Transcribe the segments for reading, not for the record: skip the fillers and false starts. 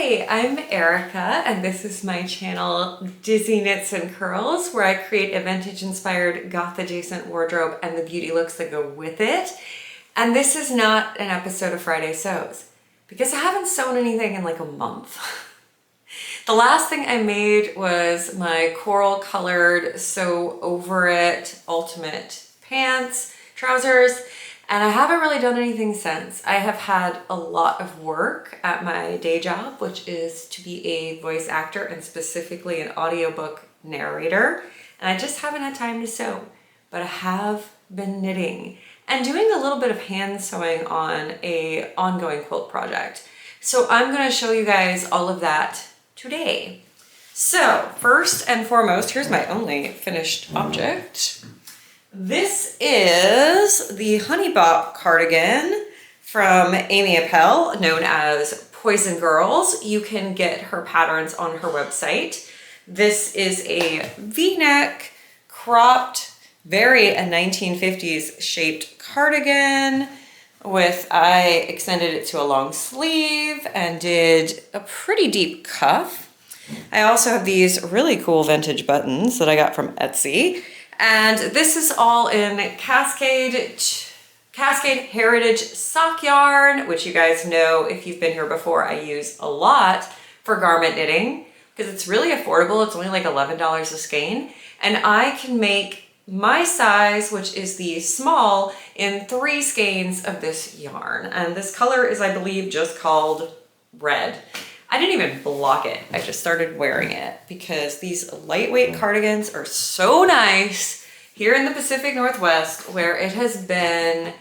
Hi, I'm Erica, and this is my channel, Dizzyknitsandcurls, where I create a vintage-inspired goth-adjacent wardrobe and the beauty looks that go with it. And this is not an episode of Friday Sews, because I haven't sewn anything in like a month. The last thing I made was my coral-colored sew over it ultimate pants, trousers, and I haven't really done anything since. I have had a lot of work at my day job, which is to be a voice actor and specifically an audiobook narrator. And I just haven't had time to sew, but I have been knitting and doing a little bit of hand sewing on an ongoing quilt project. So I'm gonna show you guys all of that today. So first and foremost, here's my only finished object. This is the Honey Bop cardigan from Amy Appel, known as Poison Girls. You can get her patterns on her website. This is a V-neck, cropped, very a 1950s shaped cardigan with, I extended it to a long sleeve and did a pretty deep cuff. I also have these really cool vintage buttons that I got from Etsy. And this is all in Cascade Heritage sock yarn, which you guys know if you've been here before, I use a lot for garment knitting because it's really affordable. It's only like $11 a skein. And I can make my size, which is the small, in 3 skeins of this yarn. And this color is, I believe, just called red. I didn't even block it. I just started wearing it because these lightweight cardigans are so nice here in the Pacific Northwest where it has been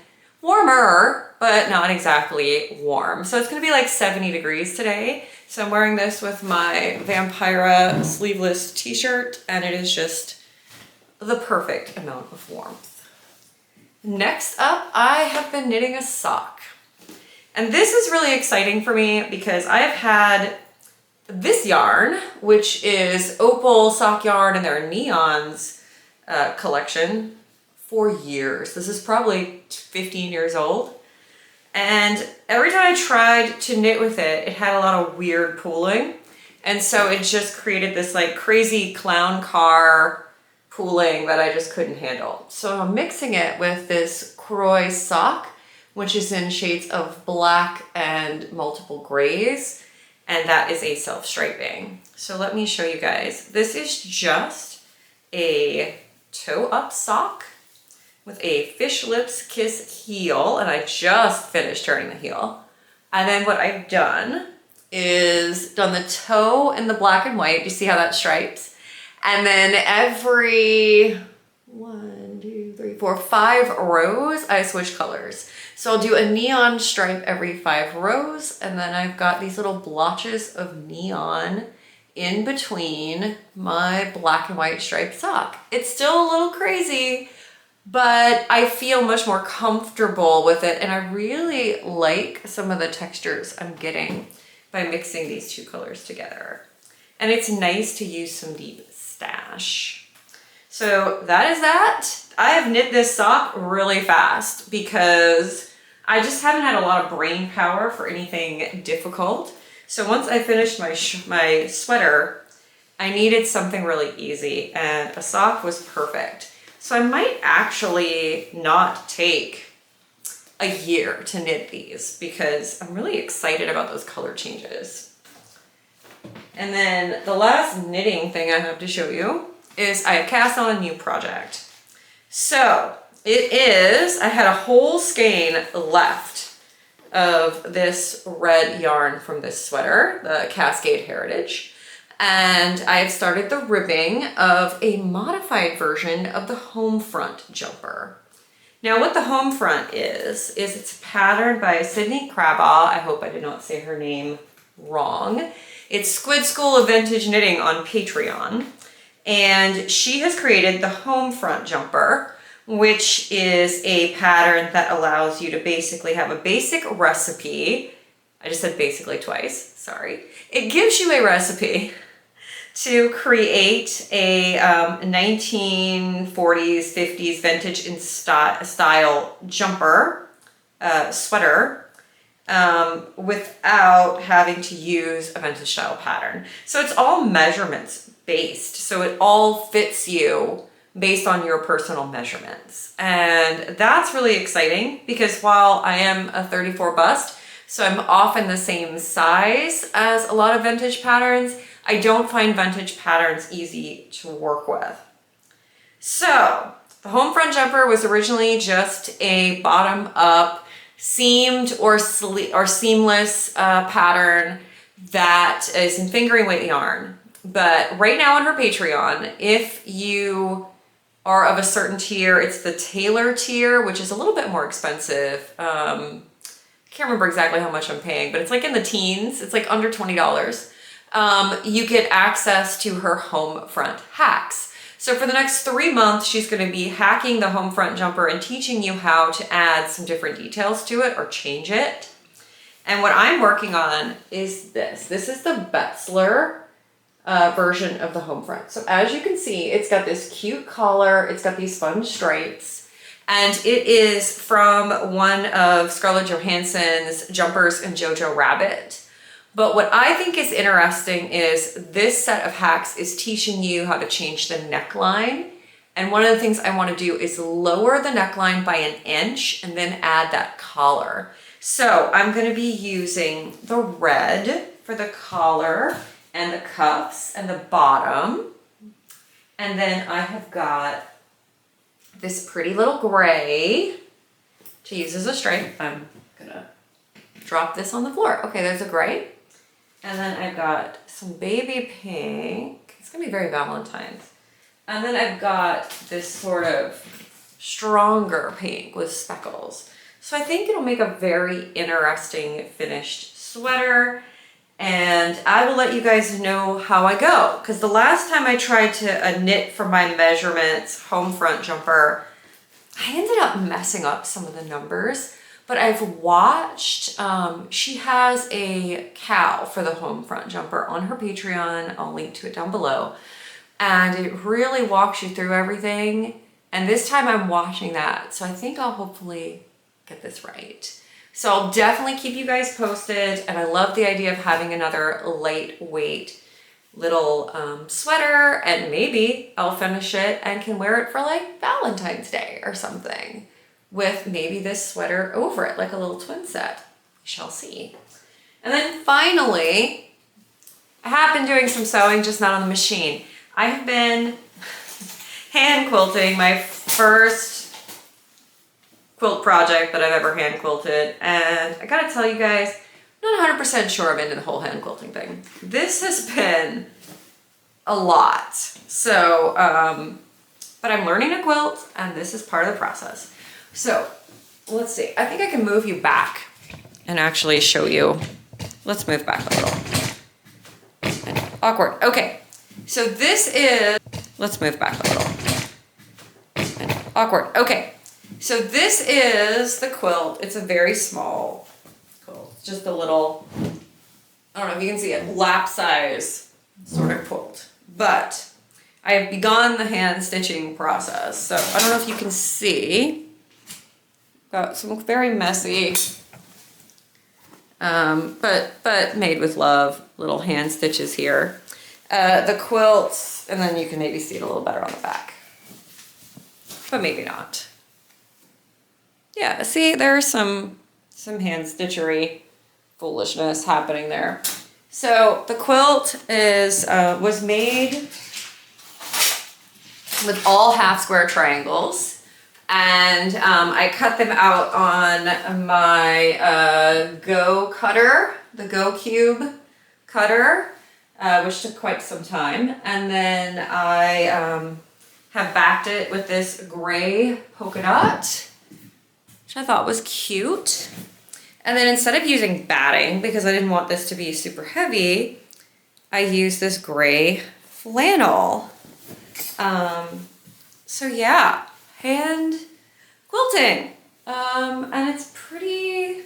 warmer, but not exactly warm. So it's gonna be like 70 degrees today. So I'm wearing this with my Vampira sleeveless t-shirt and it is just the perfect amount of warmth. Next up, I have been knitting a sock. And this is really exciting for me because I have had this yarn, which is Opal sock yarn and their Neons collection for years. This is probably 15 years old. And every time I tried to knit with it, it had a lot of weird pooling. And so it just created this like crazy clown car pooling that I just couldn't handle. So I'm mixing it with this Croy sock, which is in shades of black and multiple grays, and that is a self-striping. So let me show you guys. This is just a toe-up sock with a Fish Lips Kiss heel, and I just finished turning the heel. And then what I've done is done the toe in the black and white. You see how that stripes? And then every 1, 2, 3, 4, 5 rows, I switch colors. So I'll do a neon stripe every 5 rows, and then I've got these little blotches of neon in between my black and white striped sock. It's still a little crazy, but I feel much more comfortable with it, and I really like some of the textures I'm getting by mixing these 2 colors together. And it's nice to use some deep stash. So that is that. I have knit this sock really fast because I just haven't had a lot of brain power for anything difficult. So once I finished my sweater, I needed something really easy and a sock was perfect. So I might actually not take a year to knit these because I'm really excited about those color changes. And then the last knitting thing I have to show you is I have cast on a new project. So it is, I had a whole skein left of this red yarn from this sweater, the Cascade Heritage. And I have started the ribbing of a modified version of the home front jumper. Now what the home front is it's patterned by Sydney Crabaugh. I hope I did not say her name wrong. It's Squid School of Vintage Knitting on Patreon. And she has created the home front jumper, which is a pattern that allows you to basically have a basic recipe. I just said basically twice, sorry. It gives you a recipe to create a 1940s, 50s vintage in style jumper, sweater, without having to use a vintage style pattern. So it's all measurements based. So it all fits you based on your personal measurements. And that's really exciting because while I am a 34 bust, so I'm often the same size as a lot of vintage patterns, I don't find vintage patterns easy to work with. So the home front jumper was originally just a bottom up seamed or seamless pattern that is in fingering weight yarn. But right now on her Patreon, if you are of a certain tier, it's the tailor tier, which is a little bit more expensive. I can't remember exactly how much I'm paying, but it's like in the teens. It's like under $20. You get access to her home front hacks. So for the next 3 months, she's going to be hacking the home front jumper and teaching you how to add some different details to it or change it. And what I'm working on is this. This is the Betzler version of the home front. So as you can see, it's got this cute collar. It's got these fun stripes. And it is from one of Scarlett Johansson's jumpers in Jojo Rabbit. But what I think is interesting is this set of hacks is teaching you how to change the neckline. And one of the things I want to do is lower the neckline by 1 inch and then add that collar. So I'm going to be using the red for the collar and the cuffs and the bottom. And then I have got this pretty little gray to use as a stripe. I'm gonna drop this on the floor. Okay, there's a gray. And then I've got some baby pink. It's gonna be very Valentine's. And then I've got this sort of stronger pink with speckles. So I think it'll make a very interesting finished sweater. And I will let you guys know how I go. Because the last time I tried to knit for my measurements home front jumper, I ended up messing up some of the numbers. But I've watched, she has a cow for the home front jumper on her Patreon. I'll link to it down below. And it really walks you through everything. And this time I'm watching that. So I think I'll hopefully get this right. So I'll definitely keep you guys posted. And I love the idea of having another lightweight little sweater. And maybe I'll finish it and can wear it for like Valentine's Day or something, with maybe this sweater over it, like a little twin set. We shall see. And then finally, I have been doing some sewing, just not on the machine. I have been hand quilting, my first quilt project that I've ever hand quilted. And I gotta tell you guys, I'm not 100% sure I'm into the whole hand quilting thing. This has been a lot. So, but I'm learning to quilt and this is part of the process. So let's see, I think I can move you back and actually show you. Let's move back a little. Awkward. Okay, so this is, let's move back a little. Awkward. Okay, so this is the quilt. It's a very small quilt. It's just a little, I don't know if you can see it, lap size sort of quilt. But I have begun the hand stitching process. So I don't know if you can see. Got some very messy, but made with love, little hand stitches here. The quilts, and then you can maybe see it a little better on the back, but maybe not. Yeah, see, there's some hand stitchery foolishness happening there. So the quilt is was made with all half square triangles. And I cut them out on my Go cutter, the Go Cube cutter, which took quite some time. And then I have backed it with this gray polka dot, which I thought was cute. And then instead of using batting, because I didn't want this to be super heavy, I used this gray flannel. So yeah. Hand quilting, and it's pretty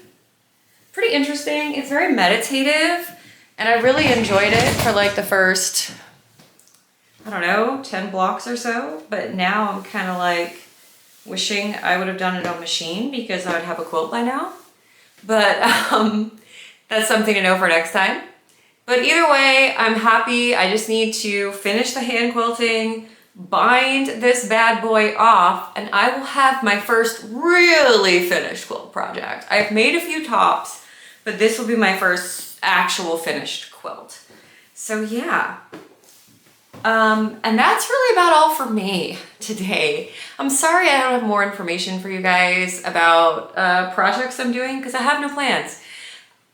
interesting. It's very meditative, and I really enjoyed it for like the first, I don't know, 10 blocks or so, but now I'm kind of like wishing I would have done it on machine because I would have a quilt by now. but that's something to know for next time. But either way, I'm happy. I just need to finish the hand quilting, bind this bad boy off, and I will have my first really finished quilt project. I've made a few tops, but this will be my first actual finished quilt. So yeah. And that's really about all for me today. I'm sorry I don't have more information for you guys about projects I'm doing because I have no plans.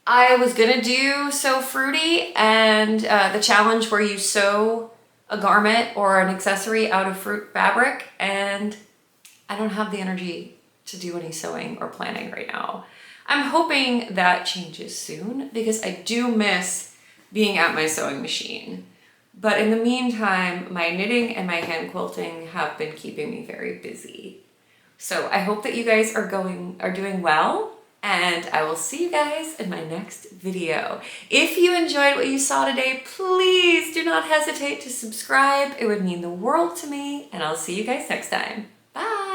I was gonna do Sew Fruity and the challenge where you sew a garment or an accessory out of fruit fabric, and I don't have the energy to do any sewing or planning right now. I'm hoping that changes soon because I do miss being at my sewing machine. But in the meantime, my knitting and my hand quilting have been keeping me very busy. So I hope that you guys are doing well, and I will see you guys in my next video. If you enjoyed what you saw today, please do not hesitate to subscribe. It would mean the world to me, and I'll see you guys next time. Bye.